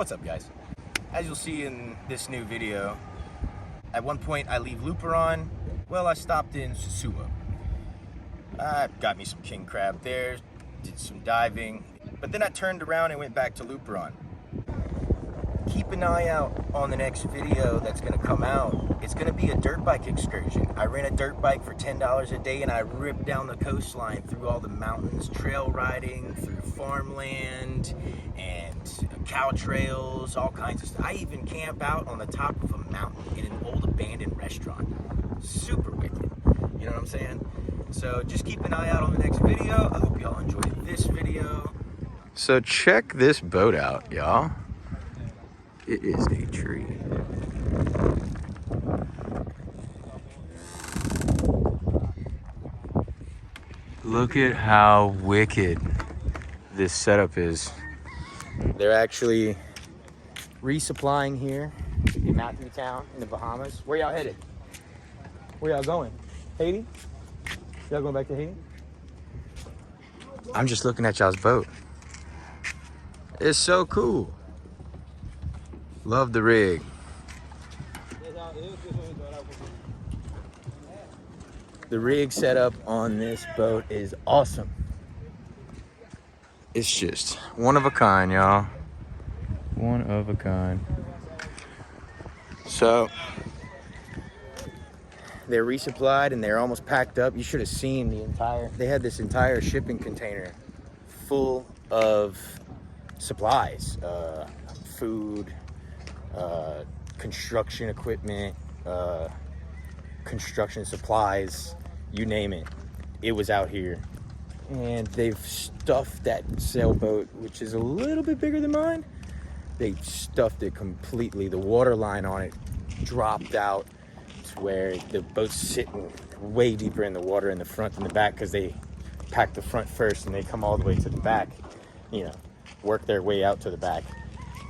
What's up, guys? As you'll see in this new video, at one point I leave Luperon. Well, I stopped in Sailboat. I got me some king crab there, did some diving, but then I turned around and went back to Luperon. Keep an eye out on the next video that's gonna come out. It's gonna be a dirt bike excursion. I rent a dirt bike for $10 a day and I rip down the coastline through all the mountains, trail riding, through farmland, and cow trails, all kinds of stuff. I even camp out on the top of a mountain in an old abandoned restaurant. Super wicked, you know what I'm saying? So just keep an eye out on the next video. I hope y'all enjoyed this video. So check this boat out, y'all. It is a tree. Look at how wicked this setup is. They're actually resupplying here in Matthewtown in the Bahamas. Where y'all headed? Where y'all going? Haiti? Y'all going back to Haiti? I'm just looking at y'all's boat. It's so cool. Love the rig. The rig setup on this boat is awesome. It's just one of a kind, y'all. One of a kind. So they're resupplied and they're almost packed up. You should have seen they had this entire shipping container full of supplies, food, construction equipment, construction supplies, you name it. It was out here. And they've stuffed that sailboat, which is a little bit bigger than mine. They stuffed it completely. The water line on it dropped out to where the boat's sitting way deeper in the water in the front and the back, because they pack the front first and they come all the way to the back, you know, work their way out to the back.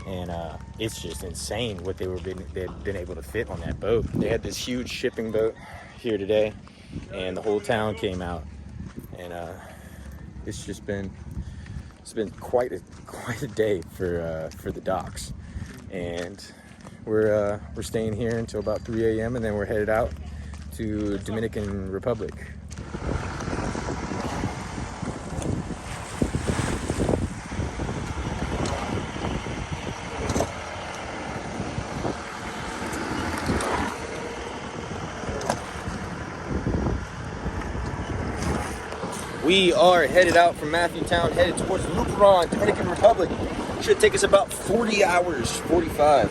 And it's just insane what they've been able to fit on that boat. They had this huge shipping boat here today, and the whole town came out, and it's been quite a day for the docks. And we're staying here until about 3 a.m. and then we're headed out to Dominican Republic. We are headed out from Matthewtown, headed towards Luperón, Dominican Republic. Should take us about 40 hours, 45,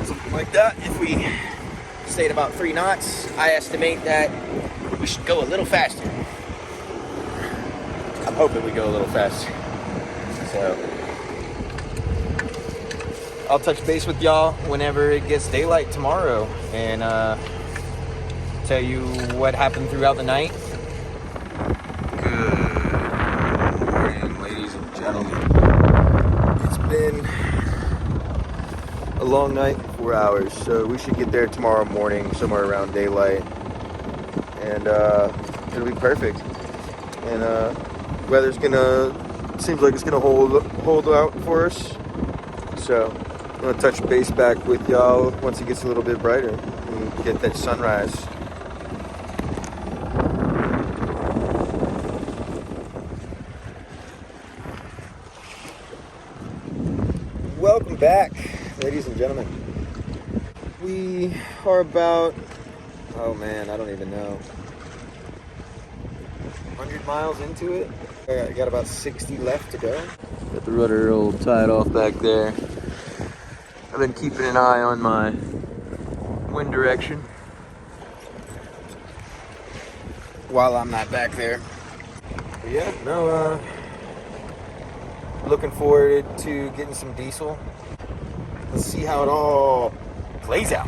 something like that. If we stay at about 3 knots, I estimate that we should go a little faster. I'm hoping we go a little faster. So I'll touch base with y'all whenever it gets daylight tomorrow and tell you what happened throughout the night. It's been a long night, 4 hours, so we should get there tomorrow morning, somewhere around daylight, and it'll be perfect. And weather's seems like it's gonna hold out for us. So I'm gonna touch base back with y'all once it gets a little bit brighter and get that sunrise. Welcome back, ladies and gentlemen. We are about, oh man, I don't even know, 100 miles into it. I got about 60 left to go. Got the rudder all tied off back there. I've been keeping an eye on my wind direction while I'm not back there. But yeah, no, looking forward to getting some diesel. Let's see how it all plays out.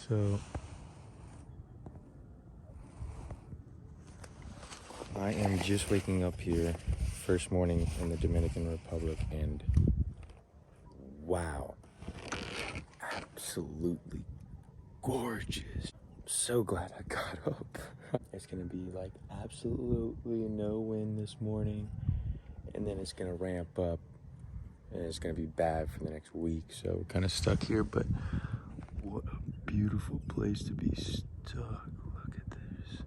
So I am just waking up here, first morning in the Dominican Republic, and wow. Absolutely gorgeous. So glad I got up. It's gonna be like absolutely no wind this morning, and then it's gonna ramp up, and it's gonna be bad for the next week. So we're kind of stuck here, but what a beautiful place to be stuck. Look at this.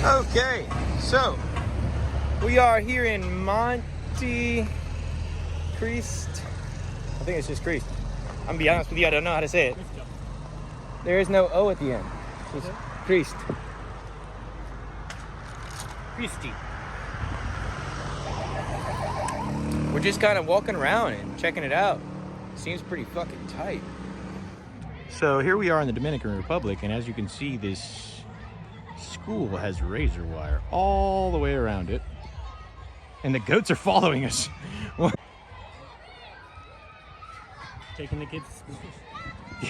Okay, so we are here in Monte Cristo. I think it's just Cristo. I'm gonna be honest with you, I don't know how to say it. There is no O at the end. It's just Cristo. Christy. We're just kind of walking around and checking it out. Seems pretty fucking tight. So here we are in the Dominican Republic, and as you can see, this school has razor wire all the way around it, and the goats are following us. Taking the kids to school.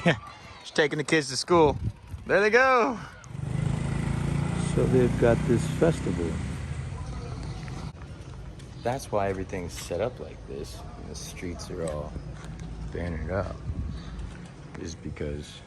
Yeah, just taking the kids to school. There they go. So they've got this festival. That's why everything's set up like this, and the streets are all bannered up, is because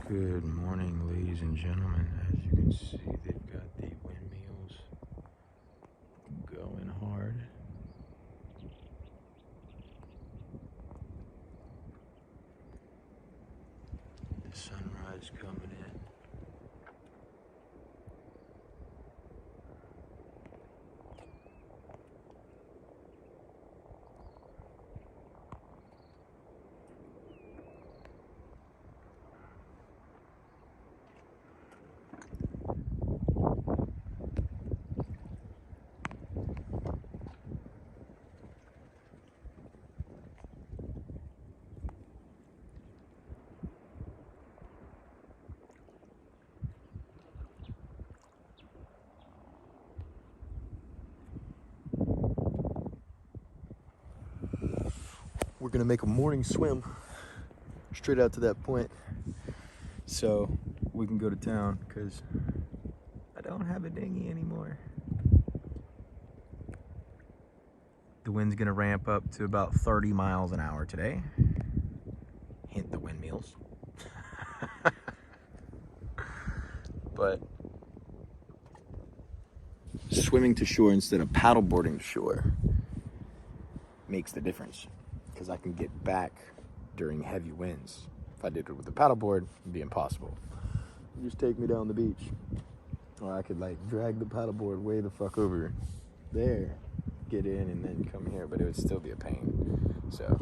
good morning, ladies and gentlemen. As you can see, they've got the windmills going hard. The sunrise coming in. We're gonna make a morning swim straight out to that point so we can go to town, because I don't have a dinghy anymore. The wind's gonna ramp up to about 30 miles an hour today. Hint the windmills. But swimming to shore instead of paddleboarding to shore makes the difference, because I can get back during heavy winds. If I did it with a paddleboard, it'd be impossible. You just take me down the beach. Or I could like drag the paddleboard way the fuck over there, get in, and then come here, but it would still be a pain. So,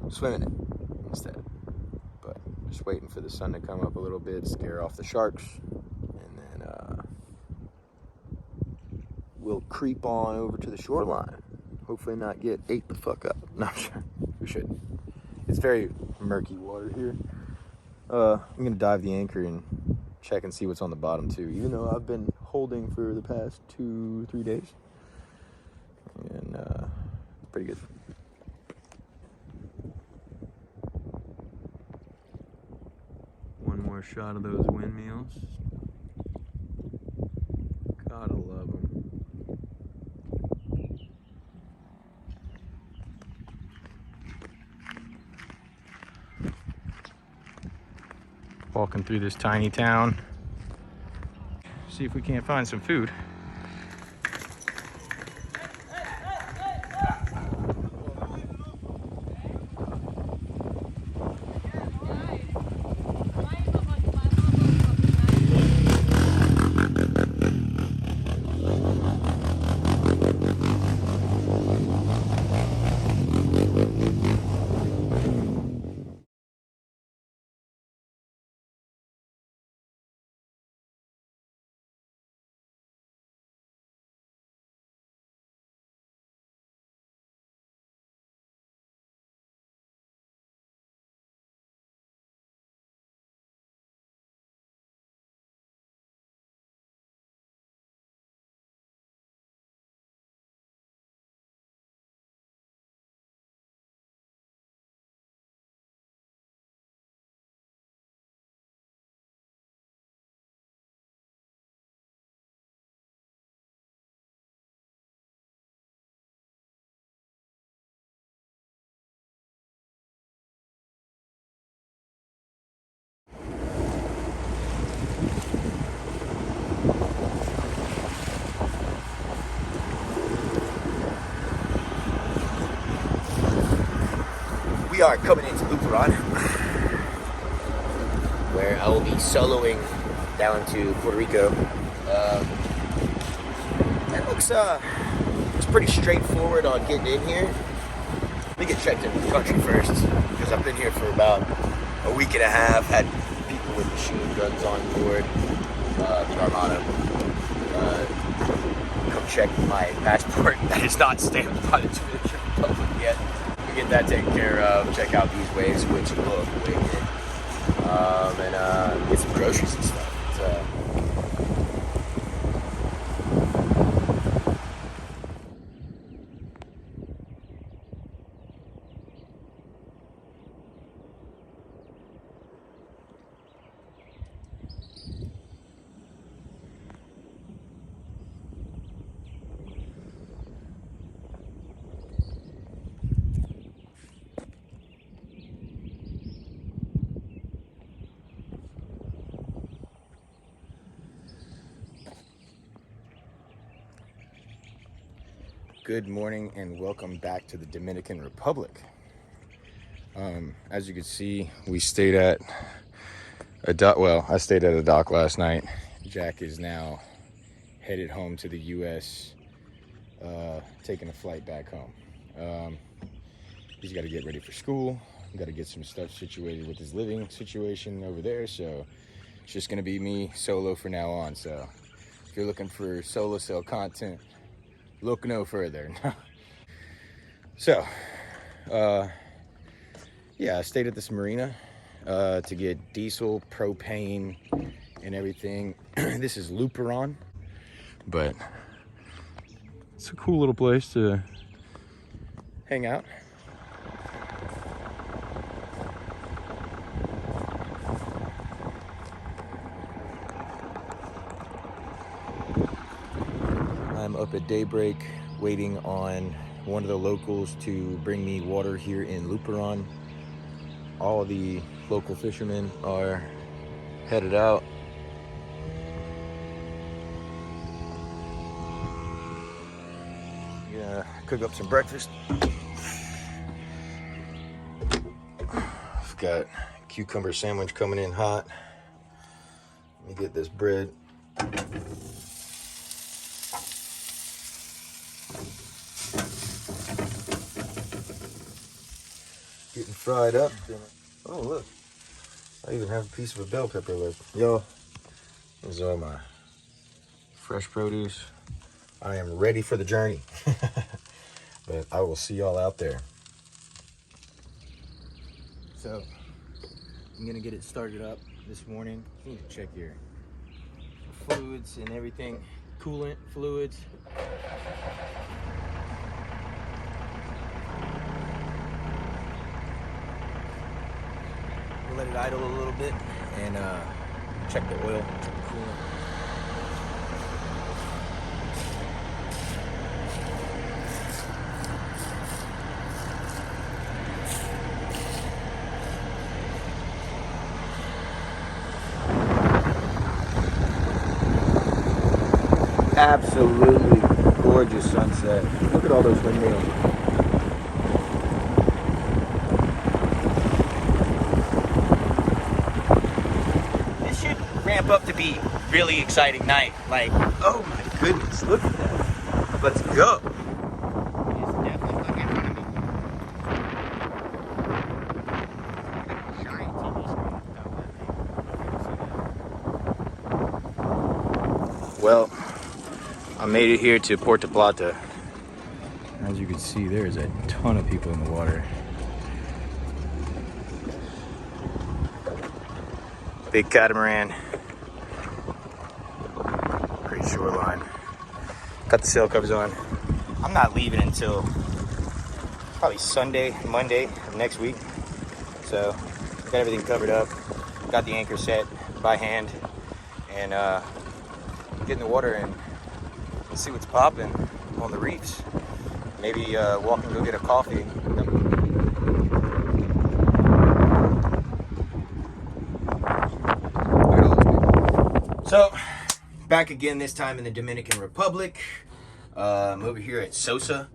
swimming it instead. But just waiting for the sun to come up a little bit, scare off the sharks, and then we'll creep on over to the shoreline. Hopefully not get ate the fuck up. No, I'm sure we shouldn't. It's very murky water here. I'm gonna dive the anchor and check and see what's on the bottom too, even though I've been holding for the past 2-3 days. And it's pretty good. One more shot of those windmills. Gotta love them. Walking through this tiny town. See if we can't find some food. are coming into Luperón, where I will be soloing down to Puerto Rico. It looks it's pretty straightforward on getting in here. Let me get checked into the country first, because I've been here for about a week and a half. Had people with machine guns on board, the Armada. Come check my passport that is not stamped by the Dominican Republic yet. We get that taken care of. Check out these waves, which look wicked, and get some groceries and stuff. Good morning and welcome back to the Dominican Republic. As you can see, we stayed at a dock. Well, I stayed at a dock last night. Jack is now headed home to the U.S., taking a flight back home. He's got to get ready for school. Got to get some stuff situated with his living situation over there. So it's just going to be me solo for now on. So if you're looking for solo cell content, look no further. So, yeah, I stayed at this marina to get diesel, propane, and everything. This is Luperon, but it's a cool little place to hang out. I'm up at daybreak waiting on one of the locals to bring me water here in Luperon. All the local fishermen are headed out. Gonna cook up some breakfast. I've got cucumber sandwich coming in hot. Let me get this bread. Getting fried up. Oh, look. I even have a piece of a bell pepper left. Yo, these are my fresh produce. I am ready for the journey. But I will see y'all out there. So, I'm going to get it started up this morning. You need to check your fluids and everything. Coolant, fluids. Let it idle a little bit and check the oil, check the coolant. Absolutely gorgeous sunset. Look at all those windmills. Ramp up to be really exciting night. Like, oh my goodness, look at that. Let's go. Well, I made it here to Puerto Plata. As you can see, there's a ton of people in the water. Big catamaran. Great shoreline. Got the sail covers on. I'm not leaving until probably Sunday, Monday of next week. So, got everything covered up. Got the anchor set by hand. And get in the water and see what's popping on the reefs. Maybe walk and go get a coffee. So, back again, this time in the Dominican Republic. I'm over here at Sosa,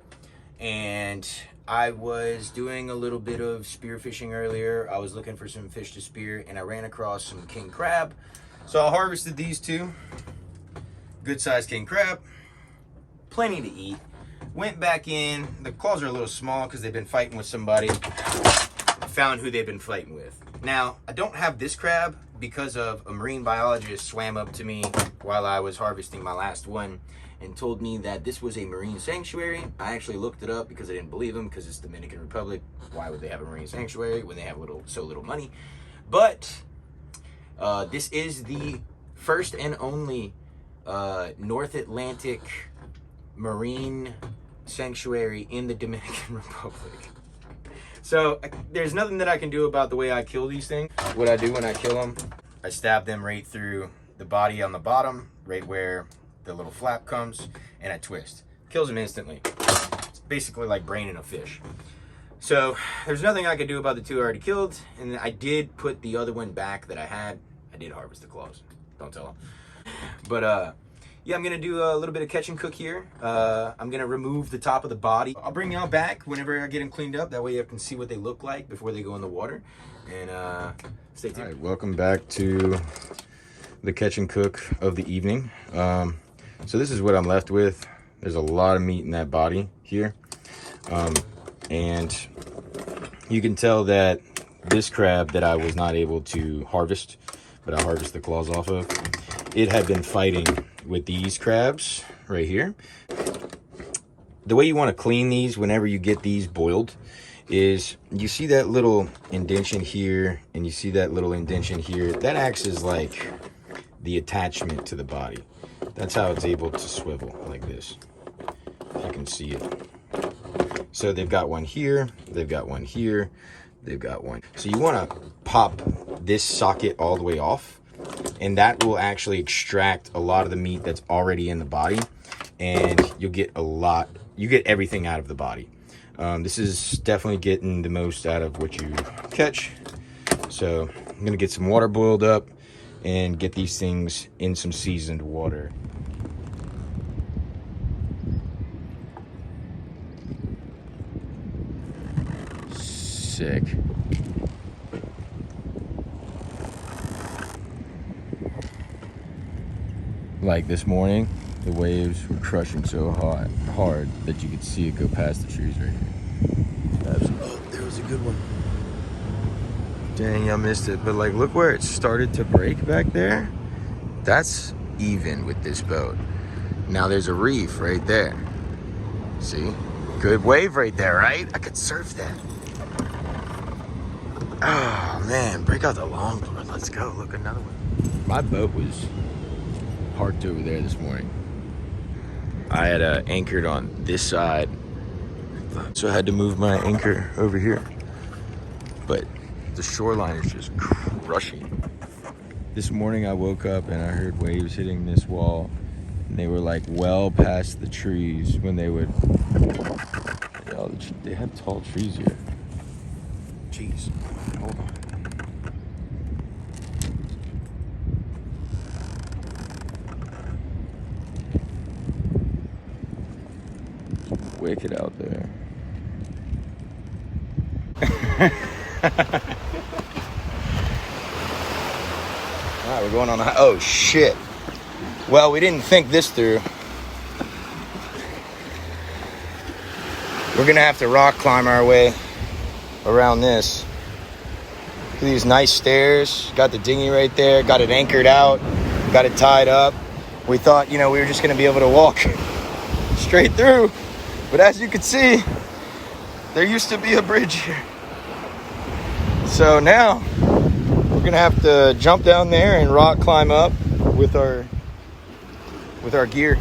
and I was doing a little bit of spear fishing earlier. I was looking for some fish to spear, and I ran across some king crab. So I harvested these two. Good sized king crab. Plenty to eat. Went back in. The claws are a little small because they've been fighting with somebody. Found who they've been fighting with. Now, I don't have this crab because of a marine biologist swam up to me while I was harvesting my last one and told me that this was a marine sanctuary. I actually looked it up because I didn't believe him, because it's Dominican Republic. Why would they have a marine sanctuary when they have so little money? But this is the first and only North Atlantic marine sanctuary in the Dominican Republic. So there's nothing that I can do about the way I kill these things. What I do when I kill them, I stab them right through the body on the bottom, right where the little flap comes, and I twist. Kills them instantly. It's basically like braining a fish. So there's nothing I could do about the two I already killed, and I did put the other one back that I had. I did harvest the claws. Don't tell them. But yeah, I'm gonna do a little bit of catch and cook here. I'm gonna remove the top of the body. I'll bring y'all back whenever I get them cleaned up. That way you can see what they look like before they go in the water. And stay tuned. All right, welcome back to the catch and cook of the evening. So this is what I'm left with. There's a lot of meat in that body here. And you can tell that this crab that I was not able to harvest, but I harvested the claws off of, it had been fighting with these crabs right here. The way you want to clean these whenever you get these boiled is, you see that little indentation here, and you see that little indentation here. That acts as like the attachment to the body. That's how it's able to swivel like this. You can see it. So they've got one here, they've got one here, they've got one. So you want to pop this socket all the way off, and that will actually extract a lot of the meat that's already in the body, and you'll get you get everything out of the body. This is definitely getting the most out of what you catch. So I'm gonna get some water boiled up and get these things in some seasoned water. Sick. Like this morning, the waves were crushing so hard that you could see it go past the trees right here. Oh, there was a good one. Dang, I missed it. But like, look where it started to break back there. That's even with this boat. Now there's a reef right there. See? Good wave right there, right? I could surf that. Oh man, break out the longboard. Let's go. Look, another one. My boat was parked over there this morning. I had anchored on this side, so I had to move my anchor over here. But the shoreline is just crushing. This morning I woke up and I heard waves hitting this wall, and they were like well past the trees when they would. Oh, they have tall trees here. Jeez, hold on. It's wicked out there. All right, we're going on the oh shit. Well, we didn't think this through. We're gonna have to rock climb our way around this. Look at these nice stairs. Got the dinghy right there. Got it anchored out. Got it tied up. We thought, we were just gonna be able to walk straight through. But as you can see, there used to be a bridge here. So now we're gonna have to jump down there and rock climb up with our gear.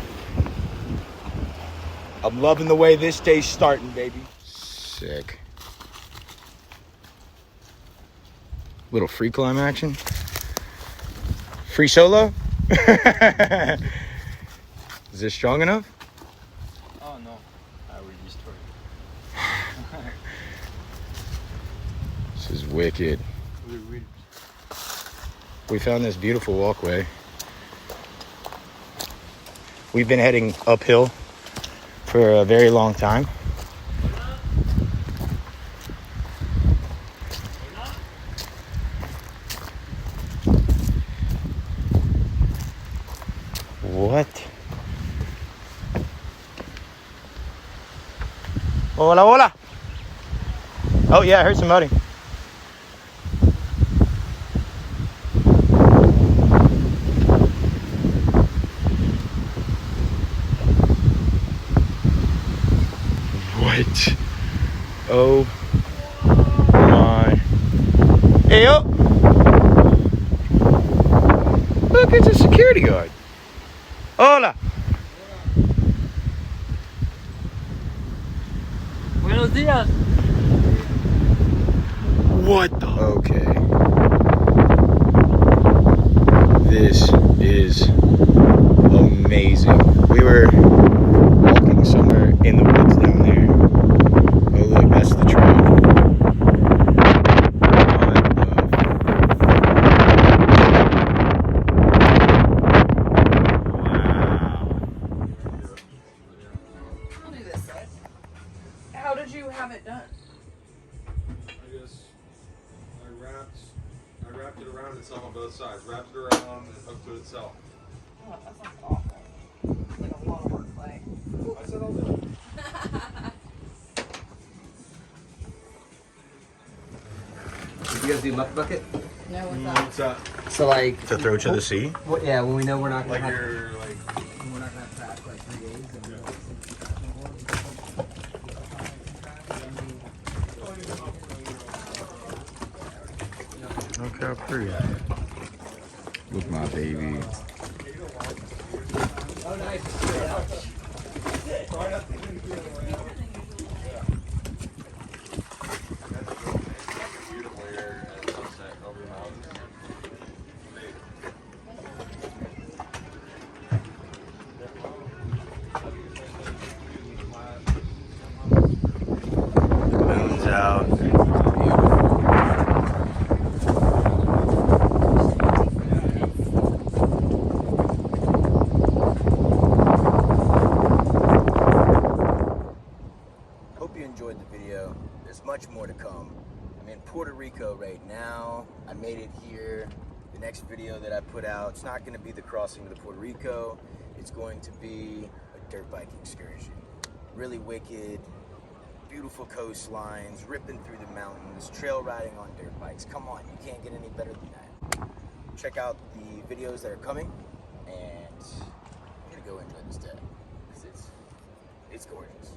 I'm loving the way this day's starting, baby. Sick. Little free climb action. Free solo? Is this strong enough? Oh no, I will destroy it. This is wicked. We found this beautiful walkway. We've been heading uphill for a very long time. What? Hola, hola. Oh yeah, I heard somebody. What? Oh my. Hey, yo. Look, it's a security guard. Hola. Buenos días. What the? Okay. This is amazing. We were walking somewhere in the woods down there. Oh look, that's the trail. I'll do this side. How did you have it done? I wrapped it around itself on both sides. Wrapped it around and hooked to itself. Oh, that sounds awful. It's like a lot of work, Clay. I said I'll do it. Did you guys do muck bucket? No, what's that? What's that? So like, To throw to the sea? yeah, when we know we're not gonna Like have, you're like. we're not gonna have trash for like 3 days. And Look how pretty. With my baby. oh, nice. Beautiful here at sunset over the mountains. Moon's out. Hope you enjoyed the video. There's much more to come. I'm in Puerto Rico right now. I made it here. The next video that I put out, it's not going to be the crossing to the Puerto Rico. It's going to be a dirt bike excursion. Really wicked, beautiful coastlines, ripping through the mountains, trail riding on dirt bikes. Come on, you can't get any better than that. Check out the videos that are coming, and I'm going to go enjoy this day because it's gorgeous.